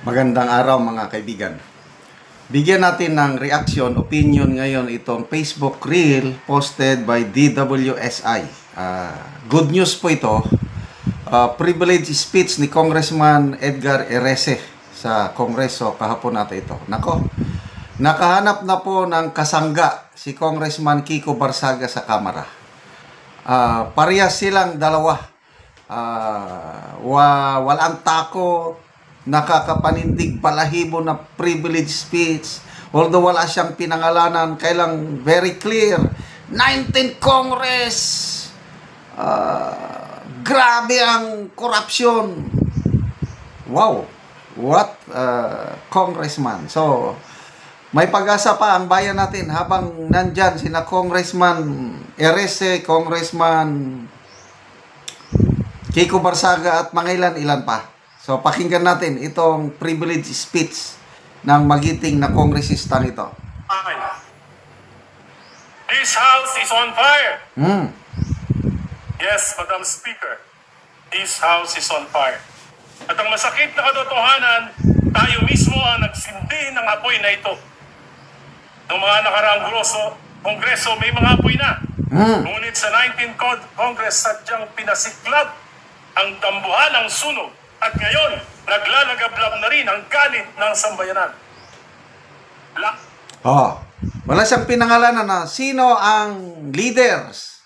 Magandang araw mga kaibigan. Bigyan natin ng reaction, opinion ngayon itong Facebook Reel posted by DWSI. Good news po ito. Privilege speech ni Congressman Edgar Erese sa Kongreso kahapon natin ito. Nako, nakahanap na po ng kasangga si Congressman Kiko Barsaga sa Kamara. Parehas silang dalawa. Walang takot, nakakapanindig balahibo na privilege speech. Although wala siyang pinangalanan, kailang very clear. 19th Congress, grabe ang corruption. Wow, what congressman. So, may pag-asa pa ang bayan natin habang nandyan sina Congressman Erese, Congressman Kiko Barsaga at mga ilan pa. So, pakinggan natin itong privilege speech ng magiting na kongresista nito. This house is on fire. Yes, Madam Speaker, this house is on fire. At ang masakit na katotohanan, tayo mismo ang nagsindi ng apoy na ito. Noong mga nakaraang kongreso, may mga apoy na. Ngunit sa 19th Congress, sadyang pinasiklab ang dambuhan ng sunog. At ngayon, naglalagablab na rin ang galit ng sambayanan. Wala siyang pinangalanan na sino ang leaders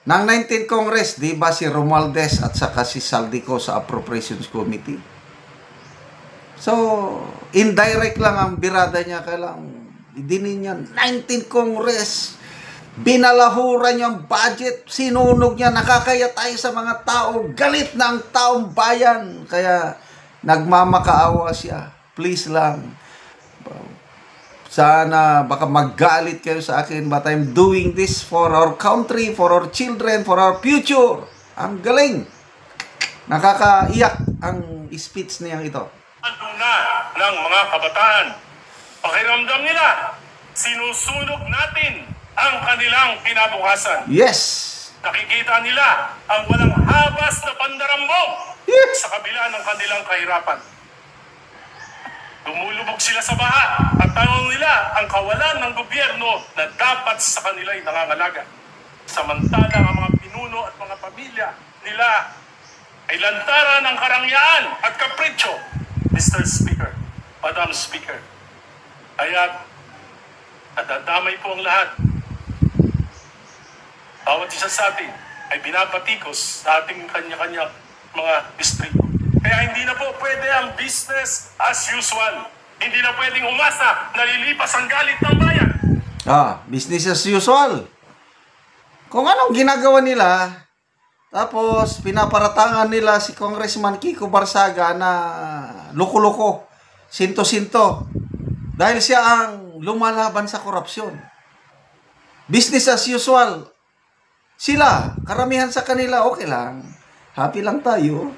ng 19th Congress. Di ba si Romualdez at saka si Saldico sa Appropriations Committee? So, indirect lang ang birada niya. Kailang idinin niya, 19th Congress, binalahuran niya ang budget, sinunog niya, nakakaya tayo sa mga tao, galit na ang taong bayan. Kaya nagmamakaawa siya. Please lang, sana baka maggalit kayo sa akin, but I'm doing this for our country, for our children, for our future. Ang galing. Nakakaiyak ang speech niyang ito. Ano na ng mga kabataan? Pakiramdam nila, sinusunog natin ang kanilang kinabukasan. Yes. Nakikita nila ang walang habas na pandarambong sa kabila ng kanilang kahirapan. Lumulubog sila sa baha at tanong nila ang kawalan ng gobyerno na dapat sa kanila'y nangangalaga. Samantala ang mga pinuno at mga pamilya nila ay lantaran ng karangyaan at kapritsyo. Mr. Speaker, Madam Speaker, kaya nadadamay po ang lahat. Bawat isa sa atin ay binabatikos sa ating kanya-kanya mga distrito. Kaya hindi na po pwede ang business as usual. Hindi na pwedeng umasa na lilipas ang galit ng bayan. Business as usual. Kung anong ginagawa nila, tapos pinaparatangan nila si Congressman Kiko Barsaga na loko-loko, sinto-sinto, dahil siya ang lumalaban sa korupsyon. Business as usual. Sila, karamihan sa kanila, okay lang. Happy lang tayo.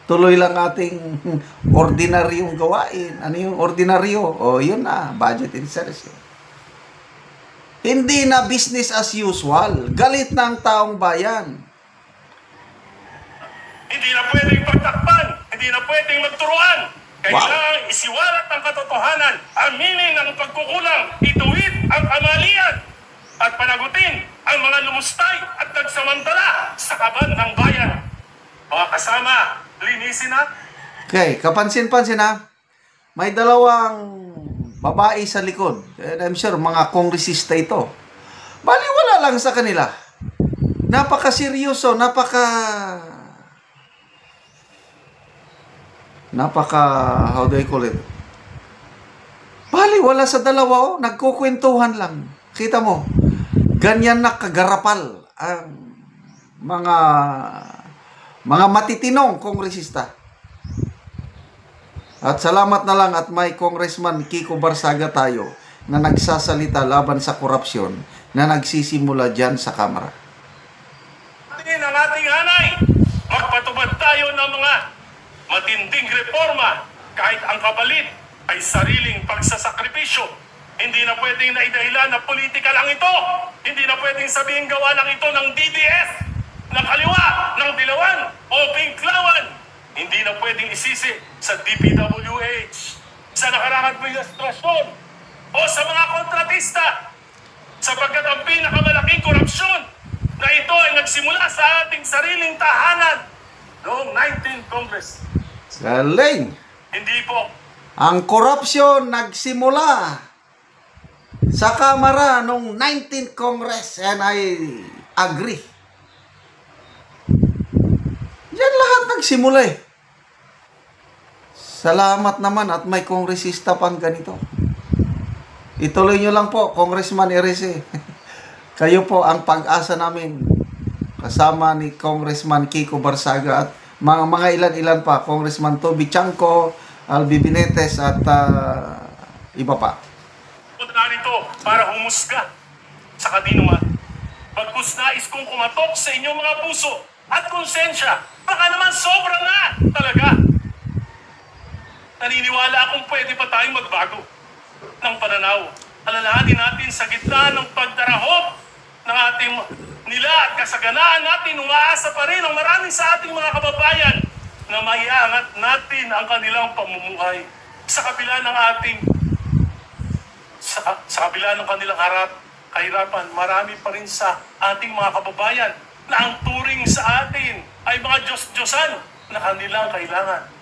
Tuloy lang ating ordinaryong gawain. Ano yung ordinaryo? Yun na, budget insertion. Hindi na business as usual. Galit ng taong bayan. Hindi na pwedeng pagtakpan. Hindi na pwedeng magturuan. Kailangan isiwalat ang katotohanan. Aminin ang pagkukulang. Ituwid ang kamalian. At panagutin ang mga lumustay at nagsamantala sa kaban ng bayan. Mga kasama, linisin na. Okay, kapansin-pansin ha. May dalawang babae sa likod. And I'm sure mga kongresista ito. Baliwala lang sa kanila. Napaka-seryoso, how do I call it? Baliwala sa dalawa, nagkukwentuhan lang. Kita mo, ganyan na kagarapal ang mga matitinong kongresista. At salamat na lang at may Congressman Kiko Barsaga tayo na nagsasalita laban sa korupsyon na nagsisimula dyan sa Kamara. Tingin ang ating hanay. Magpatubad tayo ng mga matinding reforma kahit ang kapalit ay sariling pagsasakripisyo. Hindi na pwedeng naidahilan na politika lang ito. Hindi na pwedeng sabihin gawa lang ito ng DDS, ng kaliwa, ng dilawan, o pingklawan. Hindi na pwedeng isisi sa DPWH, sa nakarang administrasyon, o sa mga kontratista, sapagkat ang pinakamalaking korupsyon na ito ay nagsimula sa ating sariling tahanan noong 19th Congress. Galing! Hindi po. Ang korupsyon nagsimula sa Kamara noong 19th Congress, and I agree. Yan lahat nagsimula eh. Salamat naman at may kongresista pang ganito. Ituloy nyo lang po, Congressman Erese. Kayo po ang pag-asa namin. Kasama ni Congressman Kiko Barsaga at mga ilan-ilan pa. Congressman Toby Chanco, Albi Binetes at iba pa. Punta nito para humusga sa kadinuman. Bagkus nais kong kumatok sa inyong mga puso at konsensya. Baka naman sobra na talaga. Naniniwala akong pwede pa tayong magbago ng pananaw. Alalahanin natin sa gitna ng pagdarahop ng ating nila at kasaganaan natin, umaasa pa rin ang marami sa ating mga kababayan na maiangat natin ang kanilang pamumuhay sa kabila ng ating sa kabila ng kanilang kahirapan. Marami pa rin sa ating mga kababayan na ang turing sa atin ay mga Diyos-Diyosan na kanilang kailangan.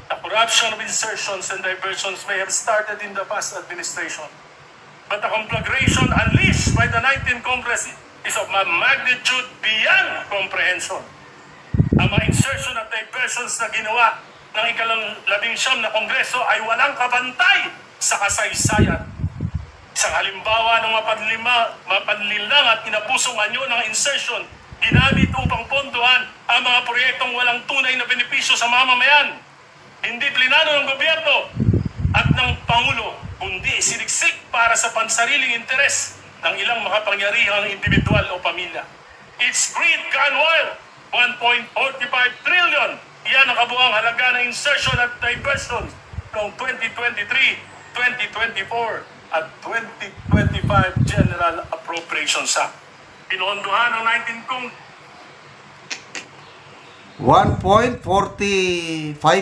The corruption of insertions and diversions may have started in the past administration, but the conflagration unleashed by the 19th Congress is of a magnitude beyond comprehension. Ang mga insertion at diversions na ginawa ng ika-19 na Kongreso ay walang kabantay sa kasaysayan. Isang halimbawa ng mapanlinlang at inapusong anyo ng insertion ginamit upang pondohan ang mga proyektong walang tunay na benepisyo sa mamamayan. Hindi plinano ng gobyerno at ng Pangulo, kundi siniksik para sa pansariling interes ng ilang makapangyarihang individual o pamilya. It's greed gone wild. 1.45 trillion. Yan ang kabuang halaga ng insertion at diversion noong 2023, 2024 at 2025 General Appropriations Act. Pinondohan ng 19 kong 1.45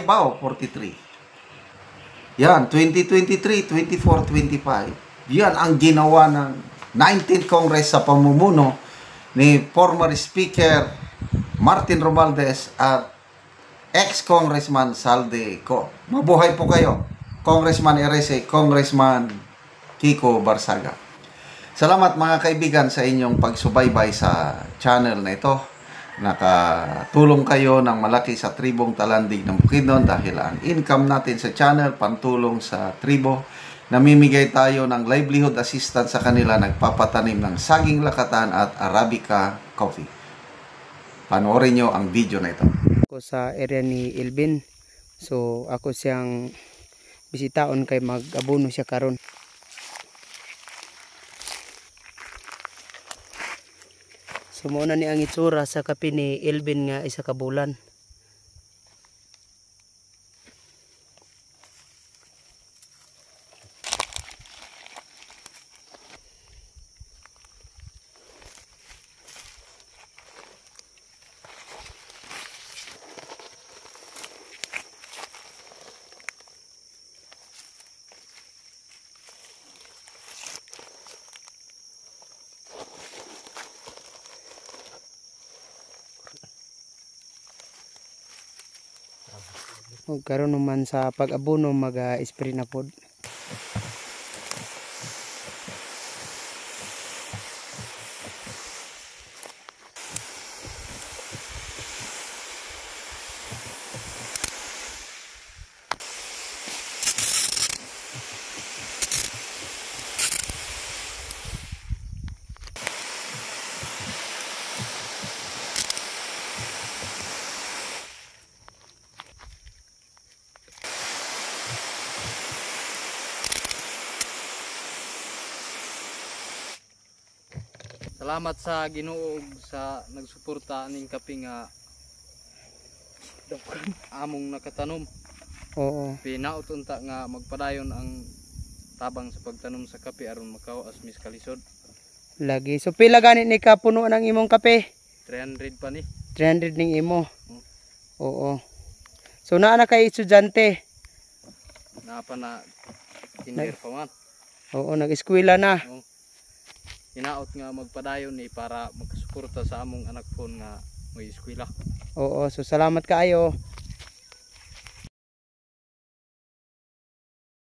ba o 43? Yan, 2023, 24, 25. Yan ang ginawa ng 19th Congress sa pamumuno ni former Speaker Martin Romualdez at ex-Congressman Saldi Co. Mabuhay po kayo, Congressman Erese, Congressman Kiko Barsaga. Salamat mga kaibigan sa inyong pagsubaybay sa channel na ito. Nakatulong kayo ng malaki sa tribong Talandig ng Bukidnon dahil ang income natin sa channel, pantulong sa tribo. Namimigay tayo ng livelihood assistance sa kanila, nagpapatanim ng saging lakatan at Arabica coffee. Panoorin nyo ang video na ito. Ako sa area ni Elvin. So ako siyang bisitaon kay mag-abono siya karon. So muna ni ang itsura sa kape ni Elvin nga isa ka bulan. O karon naman sa pag-abono mag-spray na pod. Salamat sa Ginoo sa nagsuporta ning kape nga among nakatanom. Oo. Pinaot unta nga magpadayon ang tabang sa pagtanom sa kape aron makawas miskalisod. Lagi. So pila gani ni ka puno ng imong kape? 300 pa ni. 300 ning imo. Hmm. Oo. So naa na kay estudyante. Napa na kinder pa man. Oo, nag-eskwela na. Oh. Hinaot nga magpadayon ni para magsuporta sa among anak pon nga may eskwela. Oo, so salamat kaayo.